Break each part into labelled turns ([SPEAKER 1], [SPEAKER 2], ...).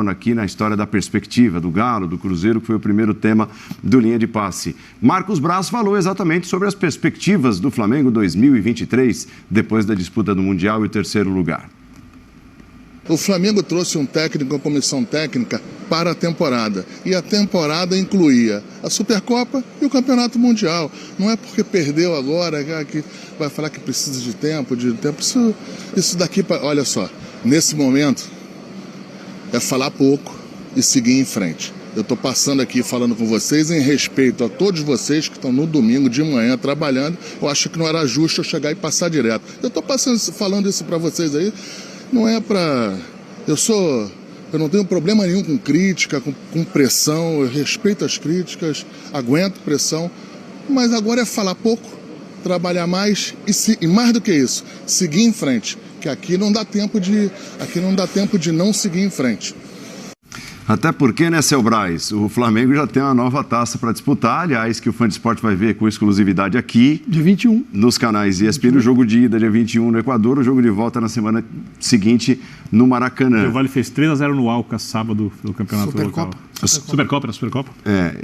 [SPEAKER 1] aqui na história da perspectiva do Galo, do Cruzeiro, que foi o primeiro tema do Linha de Passe. Marcos Braz falou exatamente sobre as perspectivas do Flamengo 2023, depois da disputa do Mundial e o terceiro lugar.
[SPEAKER 2] O Flamengo trouxe um técnico, uma comissão técnica para a temporada. E a temporada incluía a Supercopa e o Campeonato Mundial. Não é porque perdeu agora que vai falar que precisa de tempo. Isso daqui, olha só, nesse momento é falar pouco e seguir em frente. Eu estou passando aqui falando com vocês em respeito a todos vocês que estão no domingo de manhã trabalhando. Eu acho que não era justo eu chegar e passar direto. Eu estou falando isso para vocês aí. Não é para... Eu não tenho problema nenhum com crítica, com pressão, eu respeito as críticas, aguento pressão, mas agora é falar pouco, trabalhar mais e mais do que isso, seguir em frente, que aqui não dá tempo de não seguir em frente.
[SPEAKER 1] Até porque, né, Seu Braz, o Flamengo já tem uma nova taça para disputar, aliás, que o Fã de Esporte vai ver com exclusividade aqui.
[SPEAKER 3] Dia 21.
[SPEAKER 1] Nos canais ESPN, o jogo de ida dia 21 no Equador, o jogo de volta na semana seguinte no Maracanã.
[SPEAKER 4] O Vale fez 3-0 no Alcas, sábado, no campeonato local. Supercopa.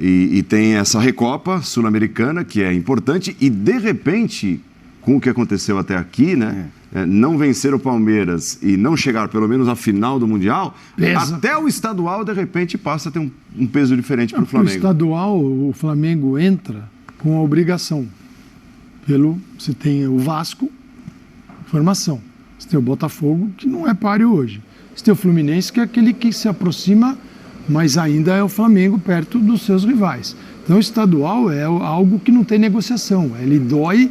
[SPEAKER 1] E tem essa Recopa Sul-Americana, que é importante, e de repente, com o que aconteceu até aqui, né? Não vencer o Palmeiras e não chegar pelo menos à final do Mundial, até o estadual, de repente, passa a ter um peso diferente para o Flamengo.
[SPEAKER 3] O estadual, o Flamengo entra com a obrigação. Você tem o Vasco, formação. Você tem o Botafogo, que não é páreo hoje. Você tem o Fluminense, que é aquele que se aproxima, mas ainda é o Flamengo perto dos seus rivais. Então, o estadual é algo que não tem negociação. Ele dói.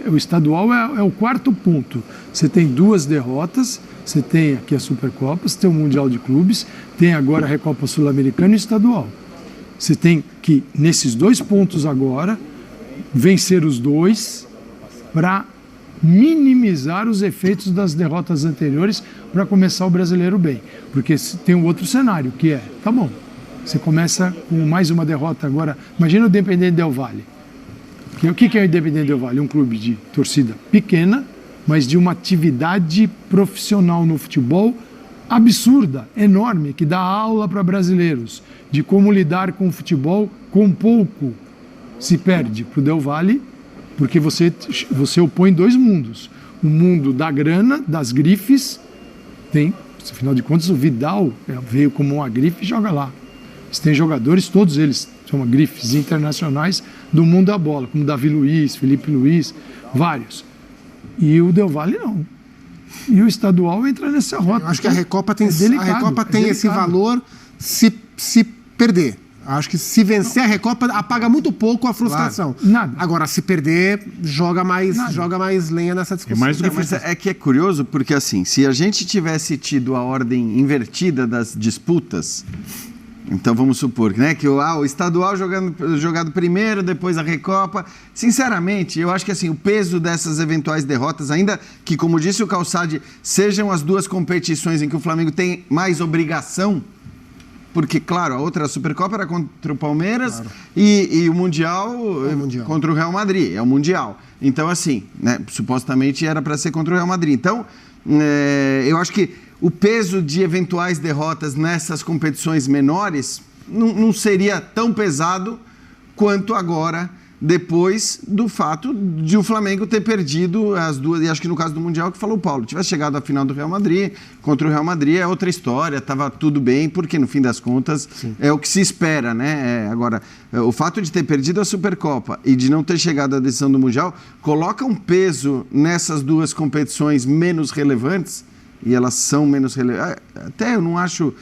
[SPEAKER 3] O estadual é o quarto ponto. Você tem 2 derrotas, você tem aqui a Supercopa, você tem o Mundial de Clubes, tem agora a Recopa Sul-Americana e o estadual. Você tem que, nesses 2 pontos agora, vencer os 2 para minimizar os efeitos das derrotas anteriores para começar o brasileiro bem. Porque tem um outro cenário, que é, tá bom, você começa com mais uma derrota agora. Imagina o Independente Del Valle. O que é o Independente Del Valle? Um clube de torcida pequena, mas de uma atividade profissional no futebol absurda, enorme, que dá aula para brasileiros de como lidar com o futebol com pouco. Se perde para o Del Valle, porque você opõe 2 mundos. O mundo da grana, das grifes, afinal de contas, o Vidal veio como uma grife e joga lá. Você tem jogadores, todos eles são grifes internacionais do mundo da bola, como Davi Luiz, Felipe Luiz, vários. E o Del Valle não. E o estadual entra nessa rota.
[SPEAKER 5] Eu acho que a Recopa tem, esse valor se perder. Acho que se vencer a Recopa, apaga muito pouco a frustração.
[SPEAKER 3] Claro. Nada.
[SPEAKER 5] Agora, se perder, joga mais lenha nessa discussão.
[SPEAKER 6] Mas é que é curioso, porque assim, se a gente tivesse tido a ordem invertida das disputas, então vamos supor, né, que o estadual jogado primeiro, depois a Recopa. Sinceramente, eu acho que assim, o peso dessas eventuais derrotas, ainda que, como disse o Calçade, sejam as 2 competições em que o Flamengo tem mais obrigação, porque, claro, a outra Supercopa era contra o Palmeiras, claro. e o Mundial contra o Real Madrid, é o Mundial. Então, assim, né, supostamente era para ser contra o Real Madrid. Então, eu acho que o peso de eventuais derrotas nessas competições menores não seria tão pesado quanto agora, depois do fato de o Flamengo ter perdido as 2, e acho que no caso do Mundial, que falou o Paulo, tivesse chegado à final do Real Madrid, contra o Real Madrid é outra história, estava tudo bem, porque no fim das contas é o que se espera, né? Agora, o fato de ter perdido a Supercopa e de não ter chegado à decisão do Mundial, coloca um peso nessas 2 competições menos relevantes, e elas são menos relevantes. Até eu não acho...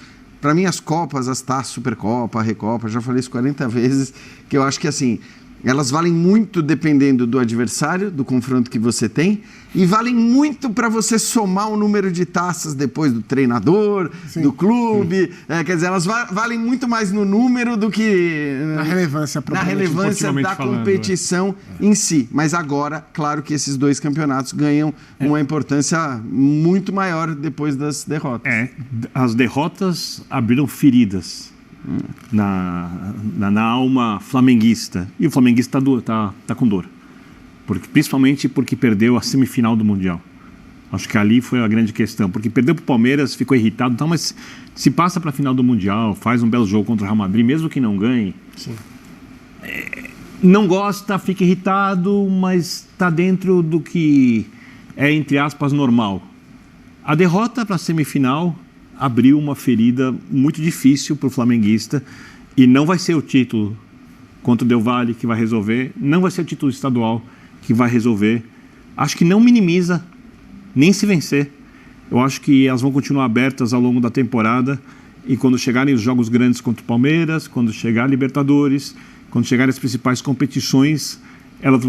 [SPEAKER 6] Para mim, as Copas, as taças, Supercopa, a Recopa, já falei isso 40 vezes, que eu acho que, assim, elas valem muito dependendo do adversário, do confronto que você tem, e valem muito para você somar o número de taças depois do treinador, do clube. Quer dizer, elas valem muito mais no número do que
[SPEAKER 5] na relevância
[SPEAKER 6] da competição em si. Mas agora, claro que esses 2 campeonatos ganham uma importância muito maior depois das derrotas.
[SPEAKER 4] As derrotas abriram feridas na alma flamenguista. E o flamenguista tá com dor. Principalmente porque perdeu a semifinal do Mundial. Acho que ali foi a grande questão, porque perdeu para o Palmeiras, ficou irritado, então, mas se passa para a final do Mundial, faz um belo jogo contra o Real Madrid, mesmo que não ganhe, não gosta, fica irritado, mas está dentro do que é, entre aspas, normal. A derrota para a semifinal abriu uma ferida muito difícil para o flamenguista e não vai ser o título contra o Del Valle que vai resolver, não vai ser o título estadual que vai resolver. Acho que não minimiza, nem se vencer. Eu acho que elas vão continuar abertas ao longo da temporada e quando chegarem os jogos grandes contra o Palmeiras, quando chegar a Libertadores, quando chegarem as principais competições, elas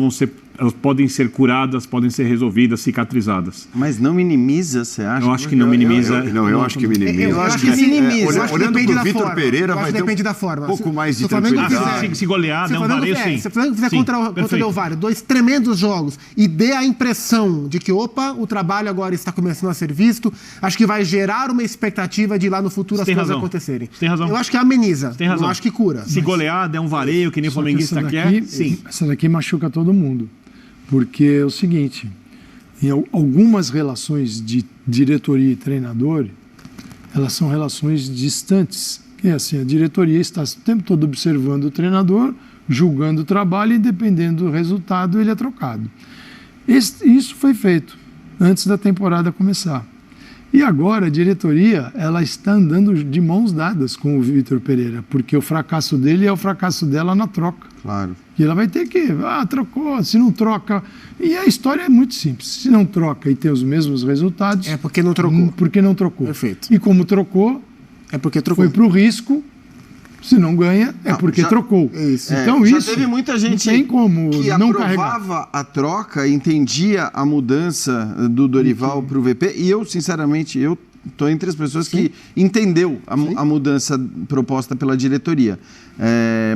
[SPEAKER 4] podem ser curadas, podem ser resolvidas, cicatrizadas.
[SPEAKER 6] Mas não minimiza, você acha?
[SPEAKER 4] Eu acho que não minimiza.
[SPEAKER 1] Eu acho que minimiza.
[SPEAKER 6] Eu acho que minimiza.
[SPEAKER 1] Olhando para o Vitor Pereira, vai ter um pouco mais de tranquilidade.
[SPEAKER 4] Se golear, der um vareio, sim.
[SPEAKER 5] Se o Flamengo fizer contra o Del Valle 2 tremendos jogos e dê a impressão de que, o trabalho agora está começando a ser visto, acho que vai gerar uma expectativa de lá no futuro as coisas acontecerem.
[SPEAKER 4] Tem razão.
[SPEAKER 5] Eu acho que ameniza, não acho que cura.
[SPEAKER 4] Se golear, der um vareio, que nem o flamenguista quer, sim.
[SPEAKER 3] Essa daqui machuca todo mundo. Porque é o seguinte, em algumas relações de diretoria e treinador, elas são relações distantes. Que é assim, a diretoria está o tempo todo observando o treinador, julgando o trabalho e, dependendo do resultado, ele é trocado. Isso foi feito antes da temporada começar. E agora a diretoria ela está andando de mãos dadas com o Vitor Pereira, porque o fracasso dele é o fracasso dela na troca.
[SPEAKER 6] Claro.
[SPEAKER 3] E ela vai ter que, trocou, se não troca. E a história é muito simples. Se não troca e tem os mesmos resultados.
[SPEAKER 5] É porque não trocou.
[SPEAKER 3] Porque não trocou.
[SPEAKER 5] Perfeito.
[SPEAKER 3] E como trocou,
[SPEAKER 5] é porque trocou.
[SPEAKER 3] Foi para o risco. Se não ganha, porque trocou.
[SPEAKER 6] Isso.
[SPEAKER 3] Então
[SPEAKER 6] já teve muita gente
[SPEAKER 3] não tem como
[SPEAKER 6] que
[SPEAKER 3] não
[SPEAKER 6] aprovava
[SPEAKER 3] carregar.
[SPEAKER 6] a troca, entendia a mudança do Dorival para o VP. E eu, sinceramente, estou entre as pessoas que entendeu a mudança proposta pela diretoria.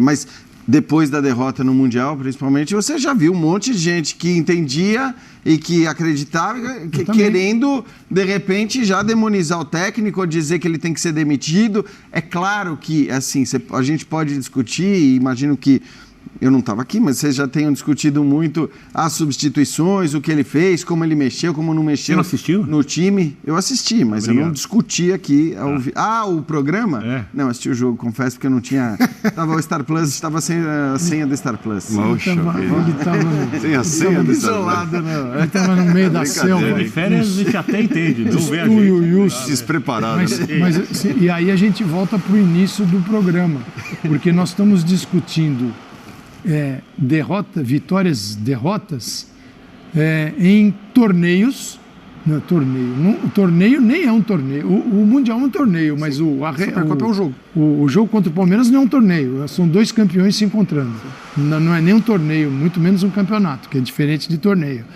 [SPEAKER 6] Mas depois da derrota no Mundial, principalmente, você já viu um monte de gente que entendia e que acreditava, querendo, de repente, já demonizar o técnico ou dizer que ele tem que ser demitido. É claro que, assim, a gente pode discutir, e imagino que eu não estava aqui, mas vocês já tenham discutido muito as substituições, o que ele fez, como ele mexeu, como não mexeu.
[SPEAKER 4] Você não assistiu?
[SPEAKER 6] No time. Eu assisti, mas eu não discuti aqui. O programa? Não, assisti o jogo, confesso, porque eu não tinha... Estava o Star Plus, estava sem a senha do Star Plus.
[SPEAKER 1] Moxa, sem a senha do Star Plus.
[SPEAKER 3] Ele estava no meio da selva.
[SPEAKER 4] De férias a gente até entende. Não vê a
[SPEAKER 3] gente.
[SPEAKER 1] Despreparado.
[SPEAKER 3] E aí a gente volta para o início do programa, porque nós estamos discutindo derrotas em torneios. O torneio nem é um torneio. O Mundial é um torneio, mas a Supercopa é um jogo. O jogo contra o Palmeiras não é um torneio. São dois campeões se encontrando. Não é nem um torneio, muito menos um campeonato, que é diferente de torneio.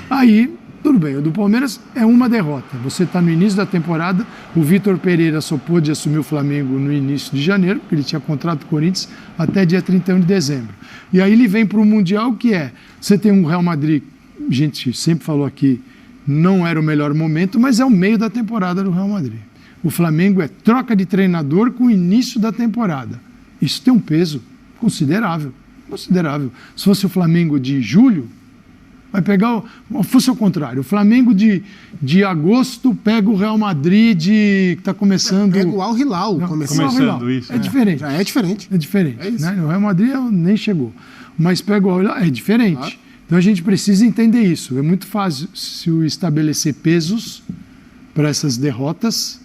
[SPEAKER 3] Aí, tudo bem, o do Palmeiras é uma derrota. Você está no início da temporada, o Vitor Pereira só pôde assumir o Flamengo no início de janeiro, porque ele tinha contrato com o Corinthians até dia 31 de dezembro. E aí ele vem para o Mundial, que você tem um Real Madrid, a gente sempre falou aqui, não era o melhor momento, mas é o meio da temporada do Real Madrid. O Flamengo é troca de treinador com o início da temporada. Isso tem um peso considerável. Se fosse o Flamengo de julho, vai pegar, fosse ao contrário, o Flamengo de agosto pega o Real Madrid que está começando...
[SPEAKER 5] Pega o Al Hilal
[SPEAKER 4] começando isso.
[SPEAKER 3] É diferente.
[SPEAKER 5] Já é diferente.
[SPEAKER 3] É diferente.
[SPEAKER 5] É isso.
[SPEAKER 3] Né? O Real Madrid nem chegou. Mas pega o Al Hilal, é diferente. Claro. Então a gente precisa entender isso. É muito fácil se estabelecer pesos para essas derrotas,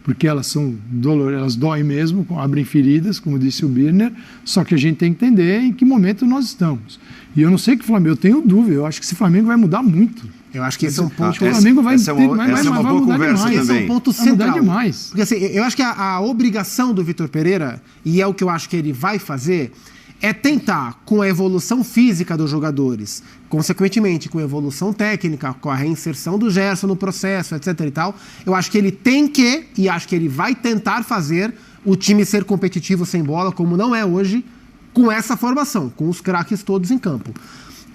[SPEAKER 3] porque elas são elas doem mesmo, abrem feridas, como disse o Birner, só que a gente tem que entender em que momento nós estamos. E eu não sei que o Flamengo, eu tenho dúvida, eu acho que esse Flamengo vai mudar muito.
[SPEAKER 5] Eu acho que esse é um ponto...
[SPEAKER 3] O Flamengo vai
[SPEAKER 1] uma boa conversa
[SPEAKER 3] demais.
[SPEAKER 5] Esse é um ponto central.
[SPEAKER 3] Vai mudar demais.
[SPEAKER 5] Porque assim, eu acho que a obrigação do Vitor Pereira, e é o que eu acho que ele vai fazer, é tentar, com a evolução física dos jogadores, consequentemente com a evolução técnica, com a reinserção do Gerson no processo, etc. e tal, eu acho que ele tem que, e acho que ele vai tentar fazer o time ser competitivo sem bola, como não é hoje, com essa formação, com os craques todos em campo.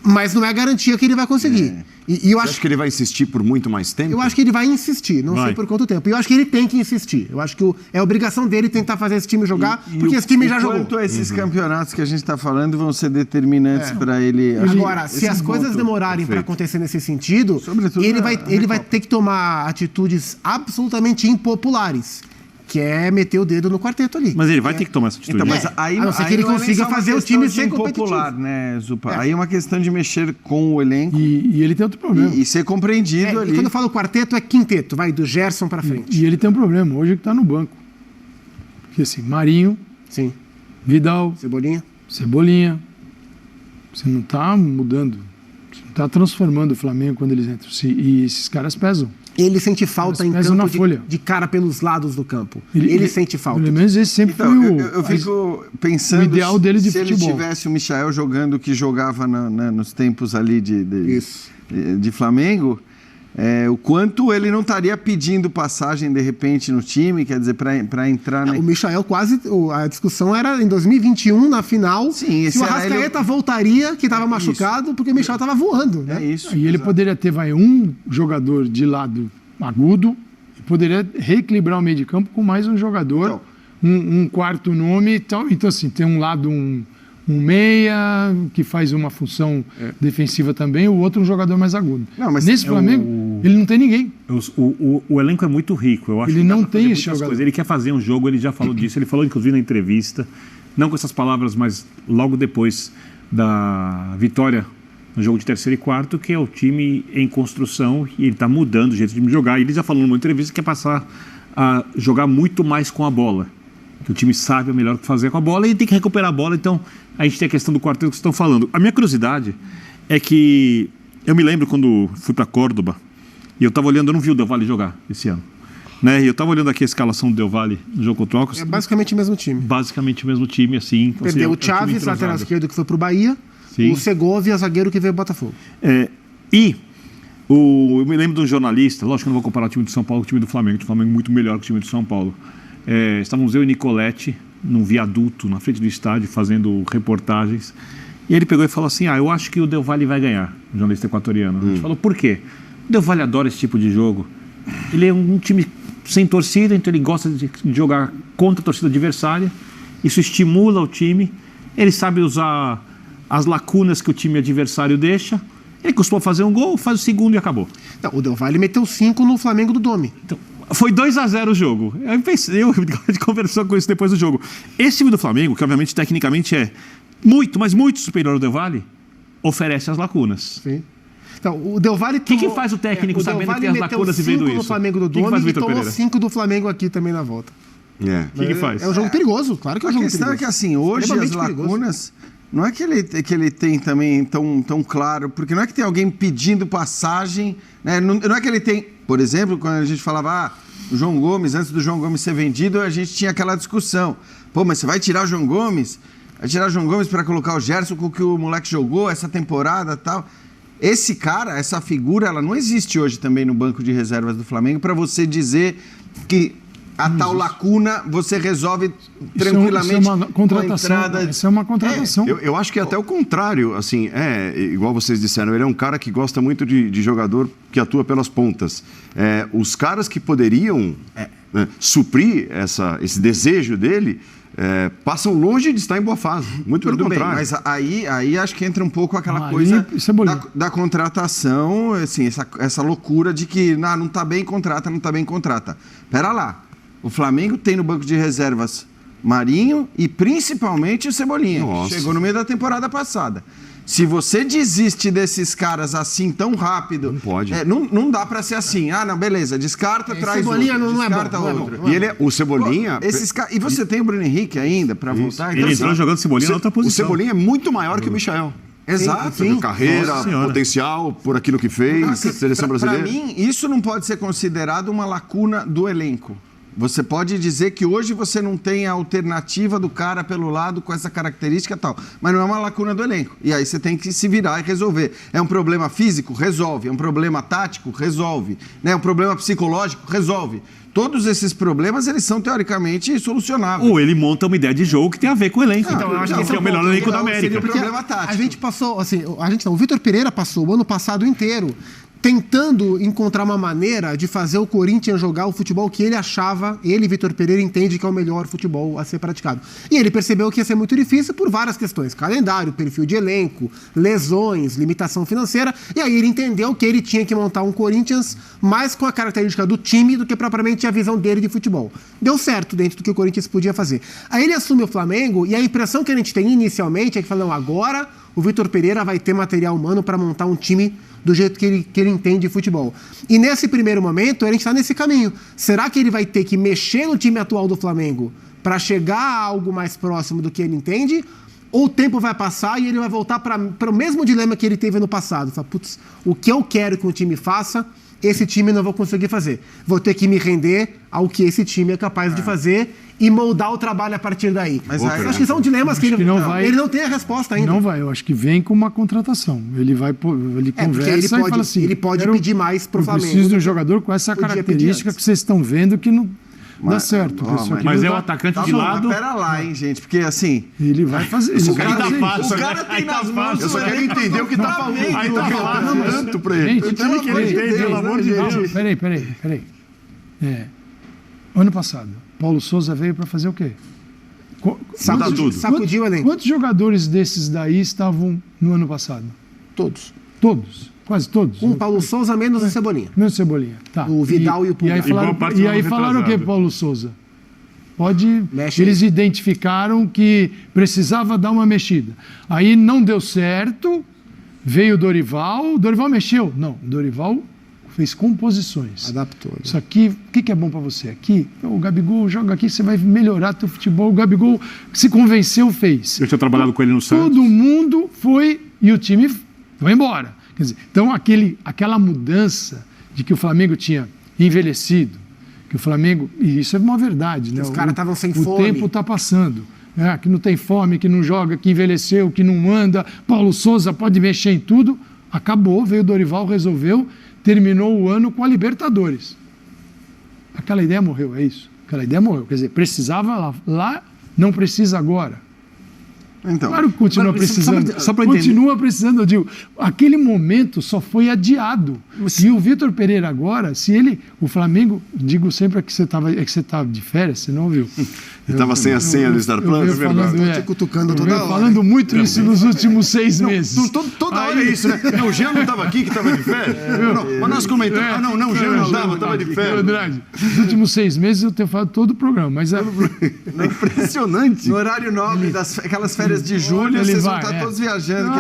[SPEAKER 5] Mas não é garantia que ele vai conseguir. E eu
[SPEAKER 1] Você acha que ele vai insistir por muito mais tempo?
[SPEAKER 5] Eu acho que ele vai insistir, não sei por quanto tempo. E eu acho que ele tem que insistir. Eu acho que é obrigação dele tentar fazer esse time jogar, porque esse time já jogou.
[SPEAKER 6] Quanto esses campeonatos que a gente está falando vão ser determinantes para ele...
[SPEAKER 5] Agora, se as coisas demorarem para acontecer nesse sentido, ele vai ter que tomar atitudes absolutamente impopulares. Que é meter o dedo no quarteto ali.
[SPEAKER 4] Mas ele vai ter que tomar essa atitude.
[SPEAKER 6] Então, mas aí,
[SPEAKER 5] a não ser que ele consiga fazer o time ser
[SPEAKER 6] popular, né, Zupa? Aí é uma questão de mexer com o elenco.
[SPEAKER 3] E ele tem outro problema.
[SPEAKER 6] E ser compreendido ali.
[SPEAKER 5] E quando eu falo quarteto, é quinteto, vai do Gerson para frente.
[SPEAKER 3] E ele tem um problema, hoje que está no banco. Porque assim, Marinho,
[SPEAKER 5] Sim.
[SPEAKER 3] Vidal,
[SPEAKER 5] Cebolinha.
[SPEAKER 3] Você não está mudando. Você não está transformando o Flamengo quando eles entram. E esses caras pesam.
[SPEAKER 5] Ele sente falta em
[SPEAKER 3] pesam na
[SPEAKER 5] campo
[SPEAKER 3] folha.
[SPEAKER 5] de cara pelos lados do campo. Ele sente falta.
[SPEAKER 3] Pelo menos esse sempre
[SPEAKER 6] Então,
[SPEAKER 3] foi
[SPEAKER 6] eu fico pensando
[SPEAKER 3] o ideal dele de
[SPEAKER 6] se
[SPEAKER 3] futebol.
[SPEAKER 6] ele tivesse o Michael jogando o que jogava nos tempos ali de Flamengo, o quanto ele não estaria pedindo passagem de repente no time, quer dizer, para entrar...
[SPEAKER 5] O Michael quase... A discussão era em 2021, na final,
[SPEAKER 6] Sim,
[SPEAKER 5] se o Arrascaeta voltaria, que estava machucado, porque o Michael estava voando. Né?
[SPEAKER 6] É isso.
[SPEAKER 3] E ele poderia ter um jogador de lado agudo e poderia reequilibrar o meio de campo com mais um jogador, um quarto nome e tal. Então, assim, tem um lado um meia que faz uma função defensiva também, o outro um jogador mais agudo. Nesse Flamengo, ele não tem ninguém.
[SPEAKER 4] O elenco é muito rico. Eu acho
[SPEAKER 3] ele
[SPEAKER 4] que
[SPEAKER 3] não tem esse jogador.
[SPEAKER 4] Coisas. Ele quer fazer um jogo, ele já falou disso. Ele falou, inclusive, na entrevista, não com essas palavras, mas logo depois da vitória no jogo de terceiro e quarto, que é o time em construção e ele está mudando o jeito de jogar. E ele já falou numa entrevista que quer passar a jogar muito mais com a bola. Que o time sabe o melhor o que fazer com a bola e tem que recuperar a bola. Então, a gente tem a questão do quarteto que vocês estão falando. A minha curiosidade é que eu me lembro quando fui para Córdoba e eu estava olhando, eu não vi o Del Valle jogar esse ano. Né? E eu estava olhando aqui a escalação do Del Valle no jogo contra o Alcas.
[SPEAKER 5] É basicamente o mesmo time.
[SPEAKER 4] Basicamente o mesmo time, assim.
[SPEAKER 5] Perdeu o Chaves, lateral esquerdo que foi pro Bahia. Sim. O Segovia, zagueiro que veio pro Botafogo.
[SPEAKER 4] Eu me lembro de um jornalista, lógico que eu não vou comparar o time do São Paulo com o time do Flamengo. O Flamengo é muito melhor que o time do São Paulo. Estávamos eu e Nicoletti num viaduto na frente do estádio fazendo reportagens e ele pegou e falou assim, eu acho que o Del Valle vai ganhar, o jornalista equatoriano. A gente falou, por quê? O Del Valle adora esse tipo de jogo. Ele é um time sem torcida, então ele gosta de jogar contra a torcida adversária, isso estimula o time, ele sabe usar as lacunas que o time adversário deixa, ele costuma fazer um gol, faz o segundo e acabou.
[SPEAKER 5] Não, o Del Valle meteu 5 no Flamengo do Domi.
[SPEAKER 4] Então, foi 2-0 o jogo. A gente conversou com isso depois do jogo. Esse time do Flamengo, que obviamente tecnicamente é muito, mas muito superior ao Del Valle, oferece as lacunas.
[SPEAKER 5] Sim. Então, o Del Valle...
[SPEAKER 4] O que faz o técnico sabendo que tem as lacunas e vendo isso?
[SPEAKER 5] O Flamengo do Domi e tomou 5 do Flamengo aqui também na volta.
[SPEAKER 4] O que faz?
[SPEAKER 5] É um jogo perigoso, claro que é um jogo perigoso.
[SPEAKER 6] A questão é que assim, hoje as lacunas... Não é que ele tem também tão claro, porque não é que tem alguém pedindo passagem, né? Não é que ele tem, por exemplo, quando a gente falava, o João Gomes, antes do João Gomes ser vendido, a gente tinha aquela discussão. Pô, mas você vai tirar o João Gomes? Vai tirar o João Gomes para colocar o Gerson com o que o moleque jogou essa temporada e tal? Esse cara, essa figura, ela não existe hoje também no banco de reservas do Flamengo para você dizer que a tal lacuna você resolve tranquilamente.
[SPEAKER 3] Isso é uma contratação. Isso é uma contratação.
[SPEAKER 1] Eu acho que é até o contrário. Assim, igual vocês disseram, ele é um cara que gosta muito de jogador que atua pelas pontas. Os caras que poderiam suprir esse desejo dele passam longe de estar em boa fase. Muito pelo contrário.
[SPEAKER 6] Mas aí acho que entra um pouco aquela coisa da contratação, assim, essa loucura de que não está bem, contrata, não está bem, contrata. Pera lá. O Flamengo tem no banco de reservas Marinho e principalmente o Cebolinha.
[SPEAKER 1] Nossa.
[SPEAKER 6] Chegou no meio da temporada passada. Se você desiste desses caras assim tão rápido...
[SPEAKER 1] Não pode.
[SPEAKER 6] Não dá pra ser assim. Não, beleza, descarta, traz
[SPEAKER 5] Cebolinha
[SPEAKER 6] outro.
[SPEAKER 5] Descarta
[SPEAKER 6] outro.
[SPEAKER 1] O Cebolinha...
[SPEAKER 6] E você tem o Bruno Henrique ainda pra voltar?
[SPEAKER 4] Ele entrou jogando Cebolinha na outra posição.
[SPEAKER 1] O Cebolinha é muito maior que o Michael.
[SPEAKER 6] Exato.
[SPEAKER 1] Sim. Carreira, potencial, por aquilo que fez, seleção brasileira.
[SPEAKER 6] Para mim, isso não pode ser considerado uma lacuna do elenco. Você pode dizer que hoje você não tem a alternativa do cara pelo lado com essa característica e tal, mas não é uma lacuna do elenco. E aí você tem que se virar e resolver. É um problema físico? Resolve. É um problema tático? Resolve. É um problema psicológico? Resolve. Todos esses problemas, eles são teoricamente solucionáveis.
[SPEAKER 4] Ou ele monta uma ideia de jogo que tem a ver com o elenco.
[SPEAKER 5] Então, eu acho que esse
[SPEAKER 4] é o melhor elenco da América.
[SPEAKER 6] Seria o problema tático.
[SPEAKER 5] A gente passou, assim, o Vitor Pereira passou o ano passado inteiro tentando encontrar uma maneira de fazer o Corinthians jogar o futebol que ele achava, ele, Vitor Pereira, entende que é o melhor futebol a ser praticado. E ele percebeu que ia ser muito difícil por várias questões. Calendário, perfil de elenco, lesões, limitação financeira. E aí ele entendeu que ele tinha que montar um Corinthians mais com a característica do time do que propriamente a visão dele de futebol. Deu certo dentro do que o Corinthians podia fazer. Aí ele assume o Flamengo e a impressão que a gente tem inicialmente é que fala, não, agora o Vitor Pereira vai ter material humano para montar um time do jeito que ele entende de futebol. E nesse primeiro momento, a gente está nesse caminho. Será que ele vai ter que mexer no time atual do Flamengo para chegar a algo mais próximo do que ele entende? Ou o tempo vai passar e ele vai voltar para o mesmo dilema que ele teve no passado? Fala, putz, o que eu quero que o time faça, esse time não vou conseguir fazer. Vou ter que me render ao que esse time é capaz de fazer e moldar o trabalho a partir daí. Mas eu acho que são dilemas que ele não tem a resposta ainda.
[SPEAKER 3] Não vai, eu acho que vem com uma contratação. Ele vai, ele conversa e fala assim...
[SPEAKER 5] Ele pode pedir mais pro Flamengo.
[SPEAKER 3] Eu preciso de um jogador com essa característica que vocês estão vendo que não dá certo.
[SPEAKER 4] Mas é o atacante de lado...
[SPEAKER 6] Mas pera lá, hein, gente, porque assim...
[SPEAKER 3] Ele vai fazer isso.
[SPEAKER 6] O cara tem nas mãos...
[SPEAKER 1] Eu só quero entender o que tá falando.
[SPEAKER 4] Aí tá falando
[SPEAKER 1] tanto pra ele.
[SPEAKER 3] Gente, pelo amor de Deus. Peraí. Ano passado, Paulo Souza veio para fazer o quê?
[SPEAKER 5] Sacudiu o elenco.
[SPEAKER 3] Quantos jogadores desses daí estavam no ano passado?
[SPEAKER 5] Todos.
[SPEAKER 3] Todos. Quase todos.
[SPEAKER 5] Paulo Souza menos o Cebolinha.
[SPEAKER 3] Menos Cebolinha. Tá.
[SPEAKER 5] O Vidal e o Pulgar.
[SPEAKER 3] E aí falaram o quê, Paulo Souza?
[SPEAKER 5] Mexe.
[SPEAKER 3] Eles identificaram que precisava dar uma mexida. Aí não deu certo, veio o Dorival mexeu. Não, o Dorival fez composições.
[SPEAKER 5] Adaptou. Né?
[SPEAKER 3] Isso aqui, o que é bom para você? Aqui, o Gabigol joga aqui, você vai melhorar teu futebol. O Gabigol se convenceu, fez.
[SPEAKER 4] Eu tinha trabalhado com ele no Santos.
[SPEAKER 3] Todo mundo foi e o time foi embora. Quer dizer, então aquela mudança de que o Flamengo tinha envelhecido, que o Flamengo, e isso é uma verdade, né?
[SPEAKER 5] Os caras estavam sem fome.
[SPEAKER 3] O tempo está passando. Que não tem fome, que não joga, que envelheceu, que não anda. Paulo Souza pode mexer em tudo. Acabou, veio o Dorival, resolveu, terminou o ano com a Libertadores. Aquela ideia morreu, é isso. Aquela ideia morreu. Quer dizer, precisava lá não precisa agora.
[SPEAKER 6] Então,
[SPEAKER 3] claro que continua precisando.
[SPEAKER 4] Só pra
[SPEAKER 3] continua precisando, eu digo. Aquele momento só foi adiado. E o Vitor Pereira agora, se ele... O Flamengo, digo sempre que você estava de férias, você não ouviu.
[SPEAKER 1] Ele estava sem a senha do Star Plus, é verdade.
[SPEAKER 5] Estou te cutucando toda hora.
[SPEAKER 3] Falando muito isso nos últimos 6 meses.
[SPEAKER 1] Toda hora é isso, né? O Jean não estava aqui, que estava de férias. Mas nós comentamos. Não, o Jean não estava de férias.
[SPEAKER 3] Verdade. Nos últimos 6 meses eu tenho falado todo o programa, mas é
[SPEAKER 1] impressionante.
[SPEAKER 6] No horário nobre, aquelas férias de julho, vocês vão estar todos viajando.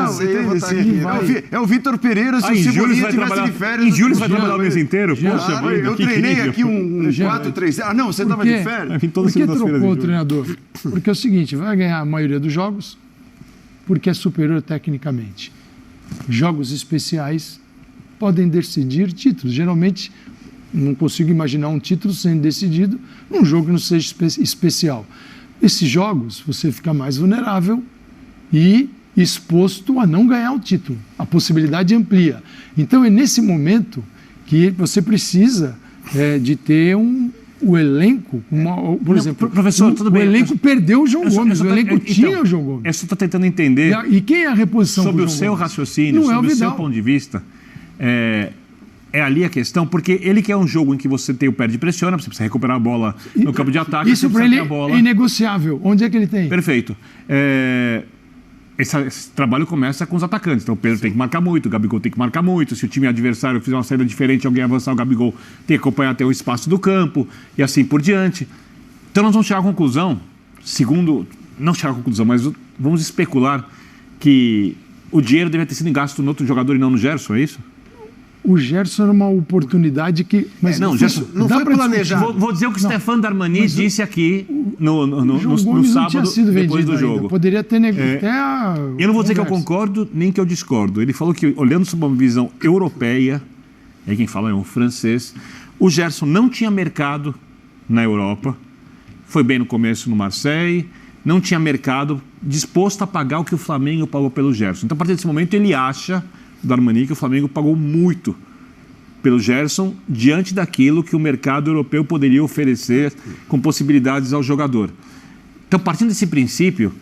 [SPEAKER 1] É o Vitor Pereira, se o Cebolinha tivesse de férias.
[SPEAKER 4] Em julho você vai trabalhar o mês inteiro? Poxa,
[SPEAKER 1] eu treinei aqui um 4-3. Não, você estava de férias.
[SPEAKER 3] Por que trocou o treinador? Porque é o seguinte, vai ganhar a maioria dos jogos, porque é superior tecnicamente. Jogos especiais podem decidir títulos. Geralmente, não consigo imaginar um título sendo decidido num jogo que não seja especial. Esses jogos, você fica mais vulnerável e exposto a não ganhar o título. A possibilidade amplia. Então, é nesse momento que você precisa de ter o elenco, por exemplo,
[SPEAKER 4] professor, tudo bem.
[SPEAKER 3] O elenco perdeu o João Gomes, o elenco tinha o João Gomes.
[SPEAKER 4] Eu só estou tentando entender.
[SPEAKER 3] E quem é a reposição
[SPEAKER 4] sobre o seu
[SPEAKER 3] Gomes?
[SPEAKER 4] raciocínio,
[SPEAKER 3] Não
[SPEAKER 4] sobre
[SPEAKER 3] é
[SPEAKER 4] o seu ponto de vista. É ali a questão, porque ele quer um jogo em que você tem o pé de pressiona, você precisa recuperar a bola no campo de ataque.
[SPEAKER 3] Isso para ele é inegociável. Onde é que ele tem?
[SPEAKER 4] Perfeito. Esse trabalho começa com os atacantes. Então o Pedro tem que marcar muito, o Gabigol tem que marcar muito. Se o time adversário fizer uma saída diferente, alguém avançar, o Gabigol tem que acompanhar até o espaço do campo e assim por diante. Então nós vamos chegar à conclusão, não chegar à conclusão, mas vamos especular que o dinheiro deve ter sido gasto no outro jogador e não no Gerson, é isso?
[SPEAKER 3] O Gerson era uma oportunidade que...
[SPEAKER 4] Mas não, Gerson,
[SPEAKER 5] não foi planejado.
[SPEAKER 4] Vou dizer o que o Stefano Darmani disse aqui no sábado, depois do jogo.
[SPEAKER 3] Ainda. Poderia ter até a...
[SPEAKER 4] Eu não vou dizer que eu concordo, nem que eu discordo. Ele falou que, olhando sob uma visão europeia, aí quem fala é um francês, o Gerson não tinha mercado na Europa, foi bem no começo no Marseille, não tinha mercado disposto a pagar o que o Flamengo pagou pelo Gerson. Então, a partir desse momento, ele acha, do Armani, que o Flamengo pagou muito pelo Gerson diante daquilo que o mercado europeu poderia oferecer com possibilidades ao jogador. Então, partindo desse princípio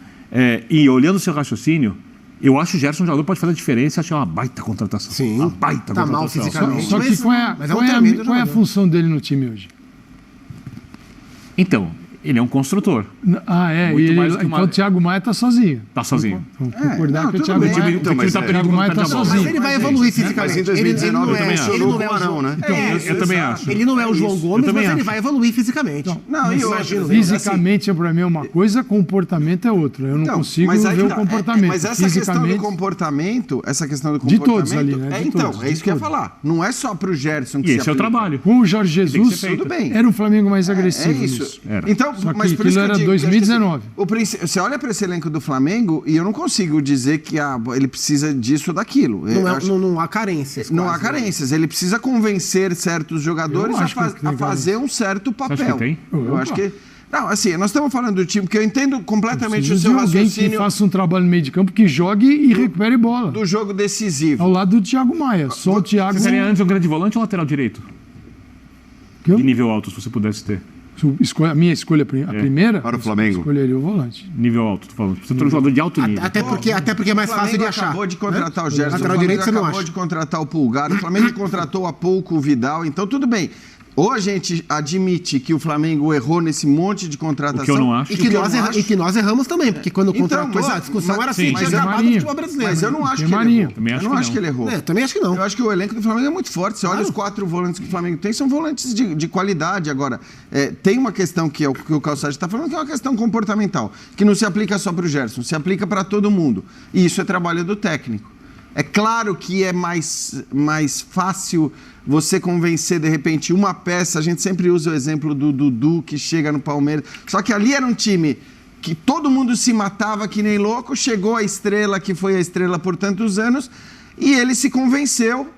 [SPEAKER 4] e olhando o seu raciocínio, eu acho que o Gerson, um jogador, pode fazer a diferença. Acho que é uma baita contratação.
[SPEAKER 5] Sim.
[SPEAKER 4] Uma baita
[SPEAKER 5] Tá mal
[SPEAKER 4] contratação.
[SPEAKER 5] fisicamente.
[SPEAKER 3] Só que qual é a função dele no time hoje?
[SPEAKER 4] Então, ele é um construtor.
[SPEAKER 3] Muito mais do que então o Thiago Maia está sozinho.
[SPEAKER 4] Está sozinho.
[SPEAKER 3] Vamos concordar que o
[SPEAKER 6] tudo
[SPEAKER 3] Thiago
[SPEAKER 6] bem.
[SPEAKER 3] Maia
[SPEAKER 1] Então, mas
[SPEAKER 3] o Thiago Maia está
[SPEAKER 5] Mas
[SPEAKER 3] sozinho.
[SPEAKER 5] ele vai evoluir fisicamente.
[SPEAKER 1] Mas em 2019
[SPEAKER 5] ele não é o
[SPEAKER 1] Arão, né?
[SPEAKER 4] Eu também acho.
[SPEAKER 5] Ele não é o João Gomes,
[SPEAKER 4] também
[SPEAKER 5] mas ele
[SPEAKER 4] acho.
[SPEAKER 5] vai evoluir fisicamente.
[SPEAKER 6] Não, e outra,
[SPEAKER 3] Fisicamente, para mim, é uma coisa, comportamento é outra. Eu não consigo ver o comportamento.
[SPEAKER 6] Mas essa questão do comportamento,
[SPEAKER 3] De todos ali, né? De
[SPEAKER 6] Então,
[SPEAKER 3] todos,
[SPEAKER 6] é isso que eu ia falar. Não é só pro Gerson que
[SPEAKER 4] E
[SPEAKER 6] se
[SPEAKER 4] esse é o
[SPEAKER 6] aplica.
[SPEAKER 4] trabalho.
[SPEAKER 3] Com o Jorge Jesus,
[SPEAKER 6] Tudo bem.
[SPEAKER 3] era um Flamengo mais agressivo.
[SPEAKER 6] É isso.
[SPEAKER 3] nisso.
[SPEAKER 4] Era.
[SPEAKER 6] Então,
[SPEAKER 3] Só que
[SPEAKER 6] mas por isso
[SPEAKER 3] aquilo
[SPEAKER 6] que eu
[SPEAKER 3] era
[SPEAKER 6] digo, que eu acho que
[SPEAKER 3] 2019.
[SPEAKER 6] você olha para esse elenco do Flamengo e eu não consigo dizer que ele precisa disso ou daquilo.
[SPEAKER 5] Não há carências.
[SPEAKER 6] Não há
[SPEAKER 5] quase, né?
[SPEAKER 6] carências. Ele precisa convencer certos jogadores
[SPEAKER 3] Eu
[SPEAKER 6] a
[SPEAKER 3] acho que tem
[SPEAKER 6] fazer um certo
[SPEAKER 4] acha
[SPEAKER 6] papel.
[SPEAKER 4] que tem?
[SPEAKER 6] Eu acho que. Não, assim, nós estamos falando do time, porque eu entendo completamente o
[SPEAKER 3] Preciso
[SPEAKER 6] seu
[SPEAKER 3] de alguém que
[SPEAKER 6] raciocínio
[SPEAKER 3] faça um trabalho no meio de campo, que jogue e recupere bola.
[SPEAKER 6] do jogo decisivo.
[SPEAKER 3] Ao lado do Thiago Maia. Só o Thiago...
[SPEAKER 4] Você seria antes um grande volante ou lateral direito?
[SPEAKER 3] Que eu-
[SPEAKER 4] De nível alto, se você pudesse ter.
[SPEAKER 3] A minha escolha, a primeira,
[SPEAKER 1] Para o Flamengo.
[SPEAKER 3] escolheria o volante.
[SPEAKER 4] Nível alto, tô falando. Você é um jogador de alto nível.
[SPEAKER 5] Até porque é mais
[SPEAKER 6] O
[SPEAKER 5] fácil de
[SPEAKER 6] Flamengo
[SPEAKER 5] achar.
[SPEAKER 6] acabou de contratar o Gerson.
[SPEAKER 5] Lateral
[SPEAKER 6] O Flamengo
[SPEAKER 5] direito você não
[SPEAKER 6] acabou
[SPEAKER 5] acha.
[SPEAKER 6] de contratar o Pulgar. O Flamengo contratou há pouco o Vidal. Então, tudo bem. Ou a gente admite que o Flamengo errou nesse monte de contratação.
[SPEAKER 4] O que eu não acho.
[SPEAKER 5] E que nós erramos também, porque quando
[SPEAKER 6] Então,
[SPEAKER 5] contratou,
[SPEAKER 6] mas-
[SPEAKER 5] a discussão era assim,
[SPEAKER 4] sim,
[SPEAKER 5] tinha
[SPEAKER 3] mas
[SPEAKER 5] acabado o
[SPEAKER 3] Marinho.
[SPEAKER 5] futebol brasileiro.
[SPEAKER 6] Mas eu não acho
[SPEAKER 3] Tem
[SPEAKER 6] que ele
[SPEAKER 3] Marinho.
[SPEAKER 6] errou.
[SPEAKER 4] Também
[SPEAKER 6] Eu
[SPEAKER 4] acho
[SPEAKER 6] não
[SPEAKER 4] que
[SPEAKER 6] acho
[SPEAKER 4] não.
[SPEAKER 6] que ele errou.
[SPEAKER 5] Também acho que não.
[SPEAKER 6] Eu acho que o elenco do Flamengo é muito forte. Você olha os 4 volantes que o Flamengo tem, são volantes de qualidade. Agora, tem uma questão que é o que o Calçade está falando, que é uma questão comportamental, que não se aplica só para o Gerson, se aplica para todo mundo. E isso é trabalho do técnico. É claro que é mais fácil você convencer, de repente, uma peça. A gente sempre usa o exemplo do Dudu, que chega no Palmeiras. Só que ali era um time que todo mundo se matava que nem louco. Chegou a estrela, que foi a estrela por tantos anos, e ele se convenceu,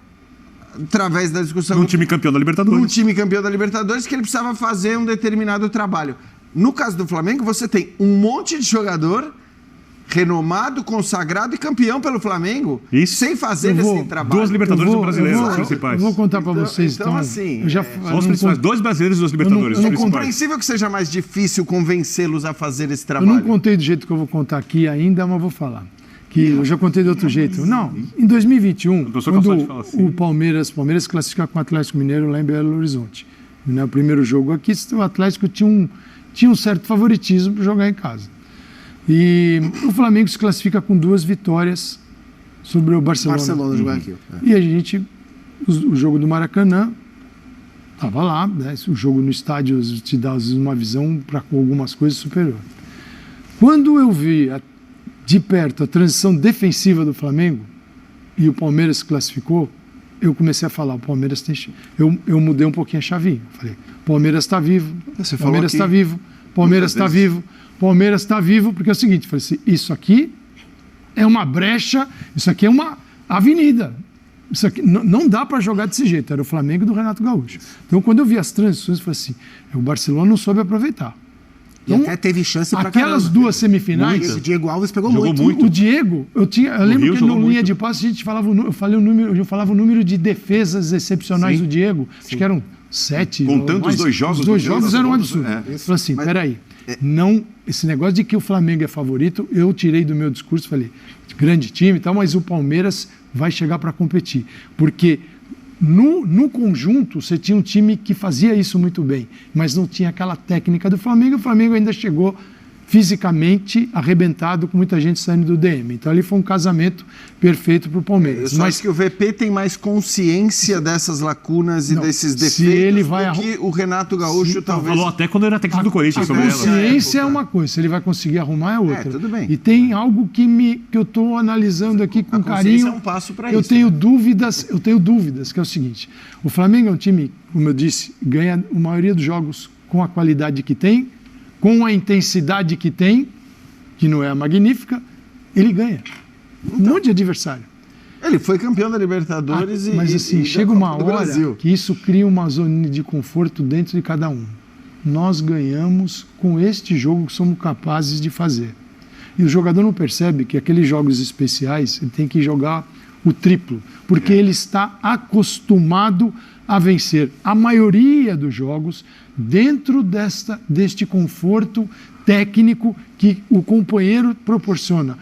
[SPEAKER 6] através da discussão...
[SPEAKER 4] Um time campeão da Libertadores.
[SPEAKER 6] Um time campeão da Libertadores, que ele precisava fazer um determinado trabalho. No caso do Flamengo, você tem um monte de jogador renomado, consagrado e campeão pelo Flamengo,
[SPEAKER 4] Isso.
[SPEAKER 6] sem fazer
[SPEAKER 3] Eu vou-
[SPEAKER 6] esse trabalho.
[SPEAKER 4] Duas Libertadores e um brasileiro, os
[SPEAKER 3] eu
[SPEAKER 4] principais.
[SPEAKER 3] vou contar para vocês,
[SPEAKER 6] então, assim,
[SPEAKER 3] eu já,
[SPEAKER 4] São os principais. Dois brasileiros e duas Libertadores.
[SPEAKER 3] eu não
[SPEAKER 4] os principais.
[SPEAKER 6] Compreensível que seja mais difícil convencê-los a fazer esse
[SPEAKER 3] Eu
[SPEAKER 6] trabalho.
[SPEAKER 3] não contei do jeito que eu vou contar aqui ainda, mas vou falar. Que eu já contei de outro jeito. Não, em 2021,
[SPEAKER 4] professor
[SPEAKER 3] quando
[SPEAKER 4] Calçade fala assim.
[SPEAKER 3] o Palmeiras classifica com o Atlético Mineiro lá em Belo Horizonte. No primeiro jogo aqui, o Atlético tinha um certo favoritismo para jogar em casa. E o Flamengo se classifica com 2 vitórias sobre o Barcelona.
[SPEAKER 5] Barcelona jogou aqui.
[SPEAKER 3] E a gente, o jogo do Maracanã, estava lá, né? O jogo no estádio te dá às vezes uma visão para algumas coisas superior. Quando eu vi de perto a transição defensiva do Flamengo e o Palmeiras se classificou, eu comecei a falar, o Palmeiras tem... Eu mudei um pouquinho a chavinha. Falei, Palmeiras está vivo,
[SPEAKER 6] Você falou
[SPEAKER 3] Palmeiras
[SPEAKER 6] aqui
[SPEAKER 3] está vivo, Palmeiras está
[SPEAKER 6] muitas vezes.
[SPEAKER 3] vivo, Palmeiras está vivo, porque é o seguinte, eu falei assim, isso aqui é uma brecha, isso aqui é uma avenida. Isso aqui não dá para jogar desse jeito. Era o Flamengo do Renato Gaúcho. Então, quando eu vi as transições, eu falei assim, o Barcelona não soube aproveitar.
[SPEAKER 5] E
[SPEAKER 3] Então,
[SPEAKER 5] até teve chance pra
[SPEAKER 3] aquelas
[SPEAKER 5] caramba.
[SPEAKER 3] 2 semifinais,
[SPEAKER 5] O Diego Alves pegou
[SPEAKER 4] Jogou
[SPEAKER 5] muito.
[SPEAKER 4] muito.
[SPEAKER 3] o Diego, eu lembro
[SPEAKER 4] Rio
[SPEAKER 3] que
[SPEAKER 4] jogou
[SPEAKER 3] no linha
[SPEAKER 4] muito.
[SPEAKER 3] de passe a gente falava, eu falava o número de defesas excepcionais do Diego. Acho que eram 7.
[SPEAKER 1] Contando
[SPEAKER 3] ou mais.
[SPEAKER 1] os 2 jogos
[SPEAKER 3] Os 2
[SPEAKER 1] do Diego,
[SPEAKER 3] jogos eram um
[SPEAKER 1] pontos,
[SPEAKER 3] absurdo.
[SPEAKER 1] é.
[SPEAKER 3] Eu falei assim, peraí, esse negócio de que o Flamengo é favorito, eu tirei do meu discurso, falei, grande time e tal, mas o Palmeiras vai chegar para competir. Porque no conjunto você tinha um time que fazia isso muito bem, mas não tinha aquela técnica do Flamengo, e o Flamengo ainda chegou fisicamente arrebentado, com muita gente saindo do DM. Então ali foi um casamento perfeito para o
[SPEAKER 6] Eu
[SPEAKER 3] Palmeiras.
[SPEAKER 6] só acho que o VP tem mais consciência dessas lacunas e
[SPEAKER 3] Não,
[SPEAKER 6] desses
[SPEAKER 3] se
[SPEAKER 6] defeitos
[SPEAKER 3] ele vai
[SPEAKER 6] do que o Renato Gaúcho talvez...
[SPEAKER 4] Falou até quando eu era técnico do Corinthians sobre ela.
[SPEAKER 3] consciência é uma coisa, se ele vai conseguir arrumar é outra.
[SPEAKER 6] tudo bem.
[SPEAKER 3] E tem algo que eu estou analisando aqui com
[SPEAKER 6] consciência
[SPEAKER 3] carinho.
[SPEAKER 6] é um passo pra
[SPEAKER 3] eu
[SPEAKER 6] isso,
[SPEAKER 3] tenho
[SPEAKER 6] né?
[SPEAKER 3] dúvidas, que é o seguinte, o Flamengo é um time, como eu disse, ganha a maioria dos jogos com a qualidade que tem, com a intensidade que tem, que não é a magnífica, ele ganha. Um monte de adversário.
[SPEAKER 6] Ele foi campeão da Libertadores
[SPEAKER 3] Mas assim,
[SPEAKER 6] e
[SPEAKER 3] chega
[SPEAKER 6] da
[SPEAKER 3] uma
[SPEAKER 6] Copa do
[SPEAKER 3] hora
[SPEAKER 6] Brasil.
[SPEAKER 3] que isso cria uma zona de conforto dentro de cada um. nós ganhamos com este jogo que somos capazes de fazer. E o jogador não percebe que aqueles jogos especiais ele tem que jogar o triplo, porque ele está acostumado a vencer a maioria dos jogos dentro deste conforto técnico que o companheiro proporciona.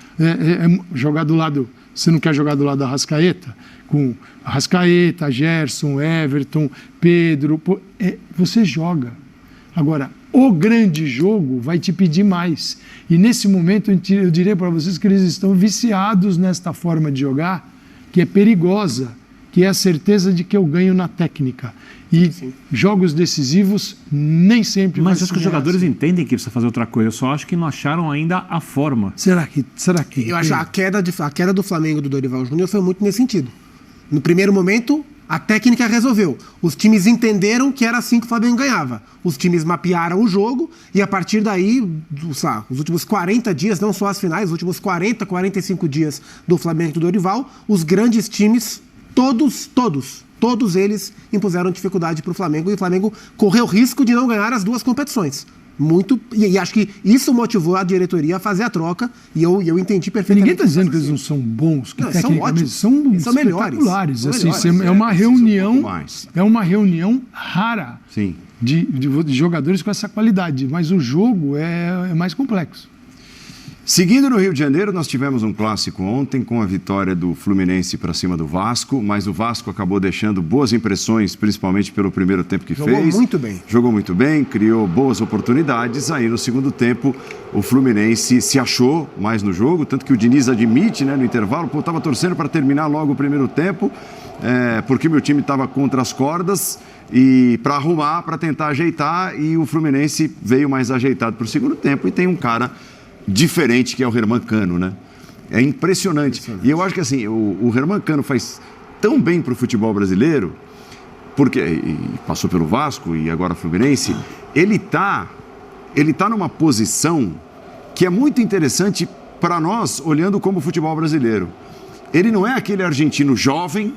[SPEAKER 3] Jogar do lado, você não quer jogar do lado da Arrascaeta? Com Arrascaeta, Gerson, Everton, Pedro, você joga. Agora, o grande jogo vai te pedir mais. E nesse momento eu diria para vocês que eles estão viciados nesta forma de jogar, que é perigosa, que é a certeza de que eu ganho na técnica. E jogos decisivos nem sempre...
[SPEAKER 4] Mas acho que os jogadores entendem que precisa fazer outra coisa, eu só acho que não acharam ainda a forma.
[SPEAKER 3] Será que
[SPEAKER 5] eu acho a queda do Flamengo do Dorival Júnior foi muito nesse sentido. No primeiro momento, a técnica resolveu. Os times entenderam que era assim que o Flamengo ganhava. Os times mapearam o jogo e a partir daí, os últimos 40 dias, não só as finais, os últimos 40, 45 dias do Flamengo e do Dorival, os grandes times, todos eles impuseram dificuldade para o Flamengo e o Flamengo correu risco de não ganhar as duas competições. E acho que isso motivou a diretoria a fazer a troca e eu entendi perfeitamente.
[SPEAKER 3] Ninguém está dizendo que eles não são bons, que tecnicamente são espetaculares. É uma reunião rara de jogadores com essa qualidade, mas o jogo é mais complexo.
[SPEAKER 1] Seguindo no Rio de Janeiro, nós tivemos um clássico ontem com a vitória do Fluminense para cima do Vasco, mas o Vasco acabou deixando boas impressões, principalmente pelo primeiro tempo que fez. Jogou muito bem, criou boas oportunidades. Aí no segundo tempo o Fluminense se achou mais no jogo, tanto que o Diniz admite, né, no intervalo, estava torcendo para terminar logo o primeiro tempo, porque meu time estava contra as cordas e para arrumar, para tentar ajeitar, e o Fluminense veio mais ajeitado para o segundo tempo e tem um cara diferente que é o Herman Cano, né? É impressionante. E eu acho que assim, o Herman Cano faz tão bem para o futebol brasileiro, porque passou pelo Vasco e agora Fluminense, ele tá numa posição que é muito interessante para nós, olhando como o futebol brasileiro. Ele não é aquele argentino jovem,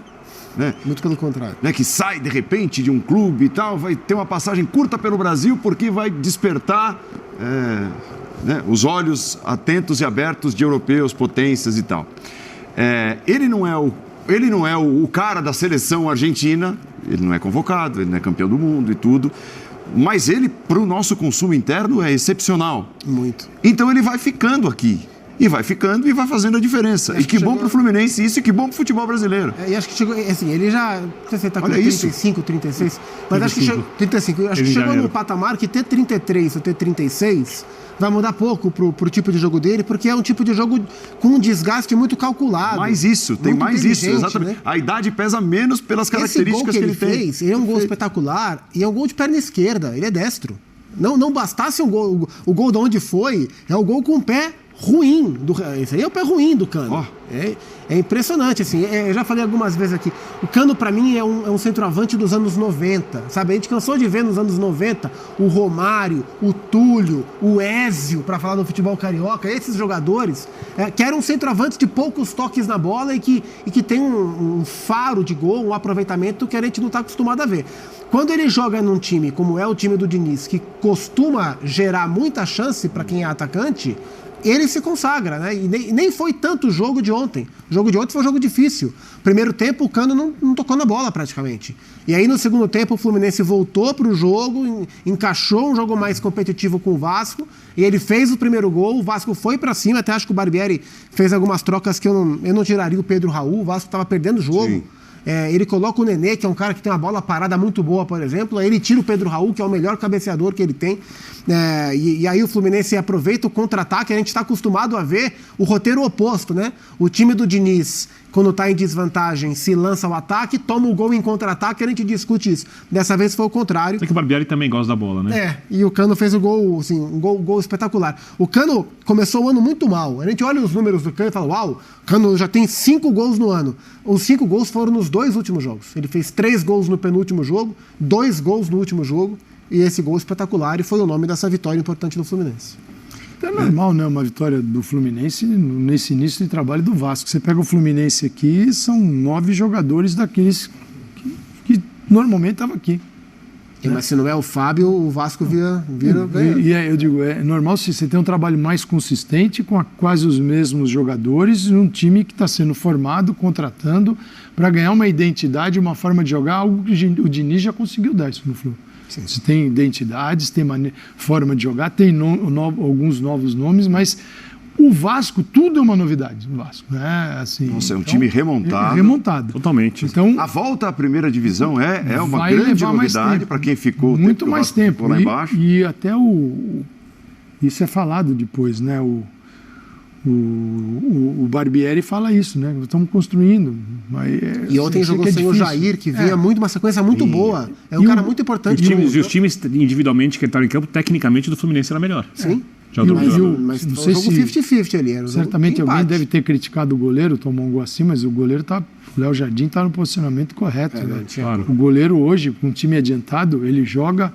[SPEAKER 1] né?
[SPEAKER 5] Muito pelo contrário.
[SPEAKER 1] Né, que sai de repente de um clube e tal, vai ter uma passagem curta pelo Brasil porque vai despertar os olhos atentos e abertos de europeus, potências e tal. Ele não é o cara da seleção argentina, ele não é convocado, ele não é campeão do mundo e tudo, mas ele, para o nosso consumo interno, é excepcional.
[SPEAKER 5] Muito.
[SPEAKER 1] Então ele vai ficando aqui. E vai ficando e vai fazendo a diferença. E que bom para o Fluminense isso e que bom para o futebol brasileiro.
[SPEAKER 5] E acho que chegou, assim, ele já, não sei se ele está com 35, 36, mas 35. Acho que chegou, 35, acho que chegou num patamar que ter 33 ou ter 36 vai mudar pouco pro tipo de jogo dele, porque é um tipo de jogo com um desgaste muito calculado.
[SPEAKER 1] Tem mais isso, exatamente. Né? A idade pesa menos pelas características que ele tem.
[SPEAKER 5] Ele é um gol espetacular e é um gol de perna esquerda, ele é destro. Não bastasse um gol, o gol de onde foi, é o gol com o pé ruim. Esse aí é o pé ruim do Cano. É impressionante, assim. Eu já falei algumas vezes aqui. O Cano, para mim, é um centroavante dos anos 90. Sabe? A gente cansou de ver nos anos 90 o Romário, o Túlio, o Ézio, para falar do futebol carioca, esses jogadores que eram centroavantes de poucos toques na bola e que tem um faro de gol, um aproveitamento que a gente não está acostumado a ver. Quando ele joga num time como é o time do Diniz, que costuma gerar muita chance para quem é atacante, ele se consagra, né? E nem foi tanto o jogo de ontem. O jogo de ontem foi um jogo difícil. Primeiro tempo, o Cano não tocou na bola praticamente. E aí, no segundo tempo, o Fluminense voltou para o jogo, encaixou um jogo mais competitivo com o Vasco, e ele fez o primeiro gol, o Vasco foi para cima, até acho que o Barbieri fez algumas trocas que eu não tiraria o Pedro Raul, o Vasco estava perdendo o jogo. Sim. Ele coloca o Nenê, que é um cara que tem uma bola parada muito boa, por exemplo. Aí ele tira o Pedro Raul, que é o melhor cabeceador que ele tem. E aí o Fluminense aproveita o contra-ataque. A gente está acostumado a ver o roteiro oposto, né? O time do Diniz, quando está em desvantagem, se lança ao ataque, toma o gol em contra-ataque, a gente discute isso. Dessa vez foi o contrário.
[SPEAKER 4] Só que o Barbieri também gosta da bola, né?
[SPEAKER 5] E o Cano fez o gol, assim, um gol espetacular. O Cano começou o ano muito mal. A gente olha os números do Cano e fala, uau, o Cano já tem 5 gols no ano. Os 5 gols foram nos 2 últimos jogos. Ele fez 3 gols no penúltimo jogo, 2 gols no último jogo, e esse gol espetacular, e foi o nome dessa vitória importante do Fluminense.
[SPEAKER 3] É normal, né? Uma vitória do Fluminense nesse início de trabalho do Vasco. Você pega o Fluminense aqui, são 9 jogadores daqueles que normalmente estavam aqui.
[SPEAKER 5] Mas se não é o Fábio, o Vasco vira ganhando.
[SPEAKER 3] E aí eu digo, é normal se você tem um trabalho mais consistente com quase os mesmos jogadores, num time que está sendo formado, contratando, para ganhar uma identidade, uma forma de jogar, algo que o Diniz já conseguiu dar isso no Flu. Você tem identidades, tem forma de jogar, tem alguns novos nomes, mas o Vasco, tudo é uma novidade no Vasco, né? Assim,
[SPEAKER 1] Nossa, é um time remontado.
[SPEAKER 3] Remontado.
[SPEAKER 4] Totalmente.
[SPEAKER 3] Então,
[SPEAKER 1] A volta à primeira divisão é uma
[SPEAKER 3] vai
[SPEAKER 1] grande
[SPEAKER 3] levar mais
[SPEAKER 1] novidade
[SPEAKER 3] tempo.
[SPEAKER 1] para quem ficou
[SPEAKER 3] muito mais tempo.
[SPEAKER 1] Ficou lá embaixo.
[SPEAKER 3] E até isso é falado depois, né? O Barbieri fala isso, né? Estamos construindo.
[SPEAKER 5] E ontem jogou sem o Jair, que vinha uma sequência muito boa. É um cara muito importante.
[SPEAKER 4] E os times individualmente que entraram em campo, tecnicamente, do Fluminense era melhor.
[SPEAKER 5] Sim.
[SPEAKER 3] Não
[SPEAKER 5] Mas
[SPEAKER 3] sei
[SPEAKER 5] jogo 50-50 ali.
[SPEAKER 3] Certamente alguém deve ter criticado o goleiro, tomou um gol assim, mas o goleiro o Léo Jardim está no posicionamento correto. Né?
[SPEAKER 4] Claro.
[SPEAKER 3] O goleiro hoje, com um time adiantado, ele joga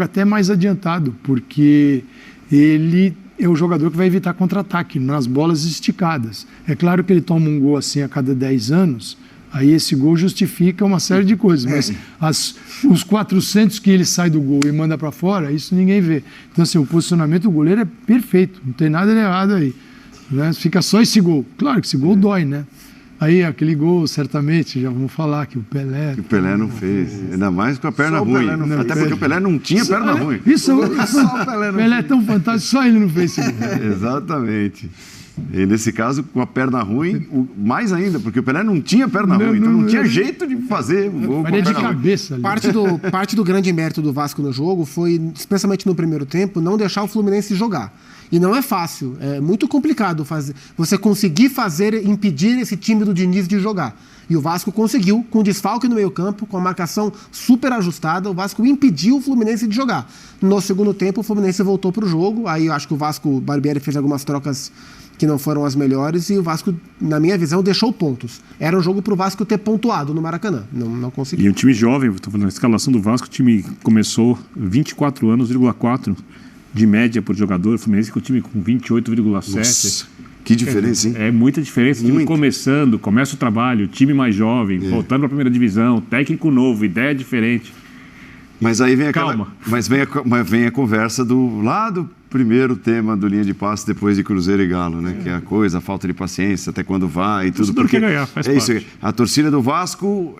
[SPEAKER 3] até mais adiantado, porque ele é o jogador que vai evitar contra-ataque nas bolas esticadas. É claro que ele toma um gol assim a cada 10 anos, aí esse gol justifica uma série de coisas, mas os 400 que ele sai do gol e manda para fora, isso ninguém vê. Então, assim, o posicionamento do goleiro é perfeito, não tem nada de errado aí. Né? Fica só esse gol. Claro que esse gol dói, né? Aí aquele gol, certamente, já vamos falar que o Pelé...
[SPEAKER 1] Que o Pelé não fez, ainda mais com a perna ruim. Até porque o Pelé não tinha perna ruim.
[SPEAKER 3] Só o Pelé é tão fantástico, só ele não fez esse gol.
[SPEAKER 1] Exatamente. E nesse caso, com a perna ruim, mais ainda, porque o Pelé não tinha perna ruim, então não tinha jeito de fazer o gol com a perna
[SPEAKER 3] de cabeça ali.
[SPEAKER 5] Parte do grande mérito do Vasco no jogo foi, especialmente no primeiro tempo, não deixar o Fluminense jogar. E não é fácil, é muito complicado você conseguir impedir esse time do Diniz de jogar. E o Vasco conseguiu, com desfalque no meio-campo, com a marcação super ajustada, o Vasco impediu o Fluminense de jogar. No segundo tempo, o Fluminense voltou para o jogo, aí eu acho que o Barbieri fez algumas trocas que não foram as melhores, e o Vasco, na minha visão, deixou pontos. Era um jogo para o Vasco ter pontuado no Maracanã, não conseguiu.
[SPEAKER 4] E um time jovem, estou falando, a escalação do Vasco, o time começou 24 anos,4 de média por jogador, o Fluminense com o time com 28,7.
[SPEAKER 1] Que diferença, hein?
[SPEAKER 4] É muita diferença. O time começa o trabalho, time mais jovem, voltando para a primeira divisão, técnico novo, ideia diferente.
[SPEAKER 1] Mas aí vem
[SPEAKER 4] Calma.
[SPEAKER 1] Mas vem a conversa do primeiro tema do Linha de Passe depois de Cruzeiro e Galo, né? Que é a falta de paciência, até quando vai e tudo.
[SPEAKER 4] Porque ganhar, faz parte.
[SPEAKER 1] Isso. A torcida do Vasco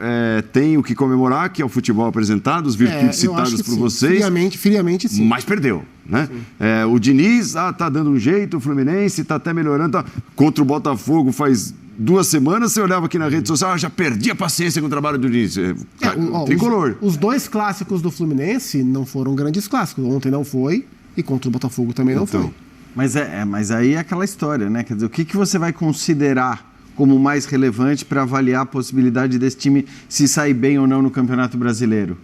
[SPEAKER 1] tem o que comemorar, que é o futebol apresentado, os virtudes citadas por vocês.
[SPEAKER 5] Friamente, sim.
[SPEAKER 1] Mas perdeu, né? O Diniz tá dando um jeito, o Fluminense tá até melhorando. Contra o Botafogo faz 2 semanas, você olhava aqui na rede social, já perdi a paciência com o trabalho do Diniz. Tricolor.
[SPEAKER 5] Os 2 clássicos do Fluminense não foram grandes clássicos. Ontem não foi e contra o Botafogo também não foi.
[SPEAKER 6] Mas aí é aquela história, né? Quer dizer, o que você vai considerar como mais relevante para avaliar a possibilidade desse time se sair bem ou não no Campeonato Brasileiro?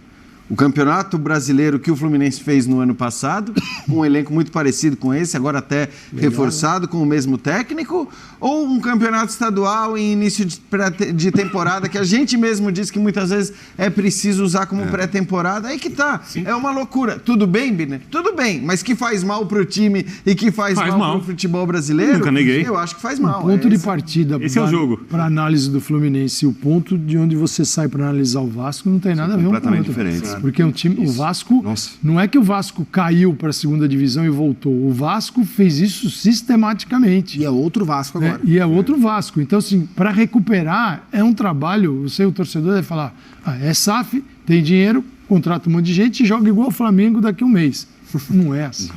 [SPEAKER 6] O Campeonato Brasileiro que o Fluminense fez no ano passado, um elenco muito parecido com esse, agora até reforçado, com o mesmo técnico, ou um campeonato estadual em início de temporada, que a gente mesmo diz que muitas vezes é preciso usar como pré-temporada, aí que tá. Sim. É uma loucura. Tudo bem, Biner? Tudo bem, mas que faz mal pro time e que faz mal pro futebol brasileiro,
[SPEAKER 4] nunca neguei.
[SPEAKER 6] Eu acho que faz mal.
[SPEAKER 3] O ponto de partida
[SPEAKER 4] esse é o jogo.
[SPEAKER 3] Para análise do Fluminense, o ponto de onde você sai para analisar o Vasco não tem nada a ver com o
[SPEAKER 1] completamente diferente.
[SPEAKER 3] Porque o Vasco, não é que o Vasco caiu para a segunda divisão e voltou. O Vasco fez isso sistematicamente.
[SPEAKER 5] E é outro Vasco agora.
[SPEAKER 3] E é outro Vasco. Então, assim, para recuperar, é um trabalho. O torcedor deve falar: é SAF, tem dinheiro, contrata um monte de gente e joga igual o Flamengo daqui a um mês. Não é assim.